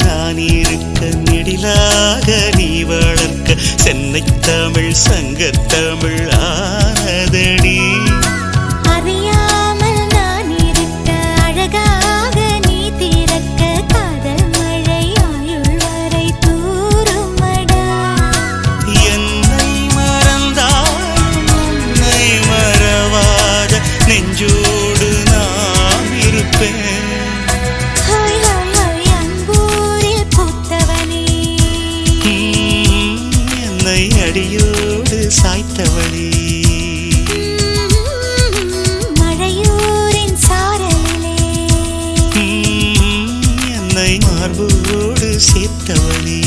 நான் இருக்க நெடிலாக நீ வளர்க்க சென்னை தமிழ் சங்கத்தமிழ் ஆனதடி. அறியாமல் நான் இருக்க அழகாக நீ திறக்க காதல் மழை ஆயுள் வரை தூருமடா. என்னை மறந்தாலும் உன்னை மறவாத நெஞ்சோடு நான் இருப்பேன். என்னை அடியோடு சாய்த்தவளே மழையூரின் சாரலிலே என்னை மார்போடு சேர்த்தவளே.